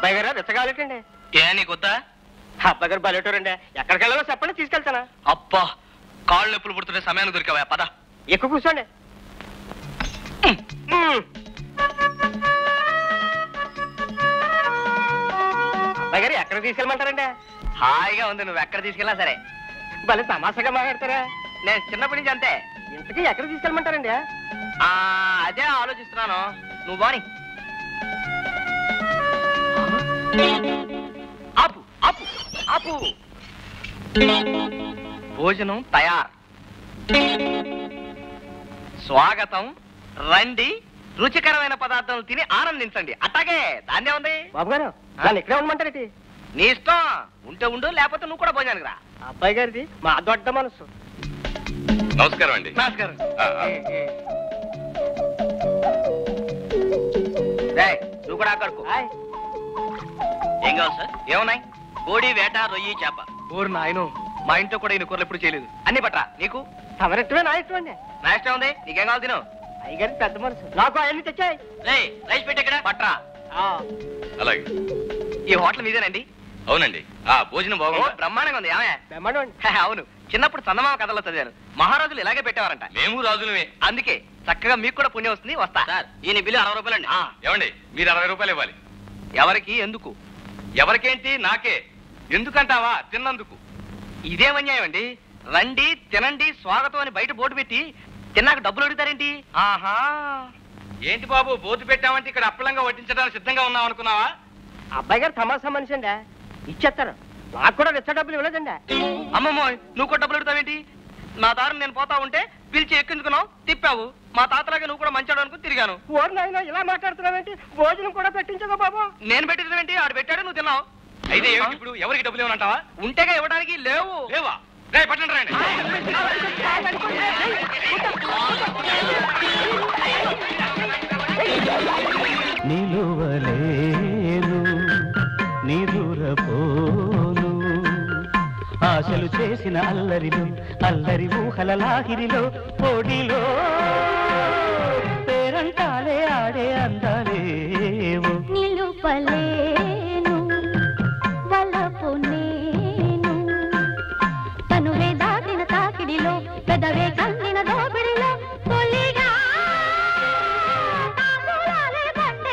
అబ్బాయి గారు రెచ్చగాలేటండి. ఏ నీకొద్దా? అబ్బాయి గారు బయటండి. ఎక్కడికి వెళ్ళాలో చెప్పండి, తీసుకెళ్తానా. అబ్బా, కాళ్ళు నొప్పులు పుడుతుంటే సమయాన్ని దొరికావా? పద ఎక్కువ కూర్చోండి. అబ్బాయి గారు ఎక్కడ తీసుకెళ్ళమంటారండి? హాయిగా ఉంది, నువ్వు ఎక్కడ తీసుకెళ్ళా సరే. భలే తమాషాగా మాట్లాడతారా. నేను చిన్నప్పటి నుంచి అంతే. ఇంతకీ ఎక్కడ తీసుకెళ్ళమంటారండి? అదే ఆలోచిస్తున్నాను. నువ్వు బాని ఆపు ఆపు ఆపు. భోజనం తయారు. స్వాగతం, రండి. రుచికరమైన పదార్థాలు తిని ఆనందించండి. అట్టాగే దాన్నే ఉంది. బాబు గారు నన్ను ఇక్కడే ఉండమంటారేంటి? నీ ఇష్టం, ఉంటే ఉండు, లేకపోతే నువ్వు కూడా భోజనానికి రా. అబ్బాయి గారిది మా దొడ్డ మనసు. నమస్కారం అండి. నమస్కారం. నువ్వు కూడా అక్కడకు. ఏం కావాలి సార్? ఏమున్నాయి? కోడి, వేట, రొయ్యి, చేప. ఊరు నాయను, మా ఇంట్లో కూడా ఈయన కూరలు ఎప్పుడు చేయలేదు. అన్ని పట్రా. నీకు? తమరెట్టమే నా ఇష్టం అండి. నా ఇష్టం ఉంది, నీకేం కావాలి తిను. అయ్యగారి పెద్ద మనసు, నాకు అవన్నీ తెచ్చాయి. రైస్ పెట్టి ఇక్కడ పట్రా. అలాగే. ఈ హోటల్ మీదేనండి? అవునండి. భోజనం బాగుంది. బ్రహ్మాండంగా ఉంది. ఆమె అవును, చిన్నప్పుడు చందమామ కథలో చదివాను. మహారాజులు ఇలాగే పెట్టేవారంట. మేము రాజులమే. అందుకే చక్కగా మీకు కూడా పుణ్యం వస్తుంది. వస్తా సార్. ఈయన బిల్లు 60 రూపాయలండి. ఏమండి, మీరు 60 రూపాయలు ఇవ్వాలి. ఎవరికి? ఎందుకు? ఎవరికేంటి? నాకే. ఎందుకంటావా? తిన్నందుకు. ఇదేమన్యాయం అండి. రండి, తినండి, స్వాగతం అని బయట బోర్డు పెట్టి తిన్నాక డబ్బులు అడుగుతారేంటి? ఆహా, ఏంటి బాబు బోర్డు పెట్టామంటే ఇక్కడ అప్పలంగా వడ్డించడానికి సిద్ధంగా ఉన్నాం అనుకున్నావా? అబ్బాయి గారు తమాషా మనిషి అండి, ఇచ్చేస్తారు. నాకు కూడా రెచ్చ డబ్బులు ఇవ్వలేదండి. అమ్మమ్మో, నువ్వు కూడా డబ్బులు అడుగుతావేంటి? నా దారిని నేను పోతా ఉంటే పిలిచి ఎక్కించుకున్నావు, తిప్పావు. మా తాతలాగే నువ్వు కూడా మంచాడు అనుకుని తిరిగాను. ఓరి నాయనా, ఇలా మాట్లాడుతున్నావేంటి? భోజనం కూడా పెట్టించగా బాబు. నేను పెట్టించడం ఆడు పెట్టాడు, నువ్వు తిన్నావు. అయితే ఇప్పుడు ఎవరికి డబ్బులు ఇవ్వనంటావా? ఉంటేగా ఇవ్వడానికి. లేవు. లేవా? రే పట్టండి రండి. నిలువలేను నిదురపోను ఆశలు చేసిన అల్లరిలో అల్లరి ఊహల లాహిరిలో పొడిలో పేరంటాలే ఆడే అందాలేవు నిలుపలే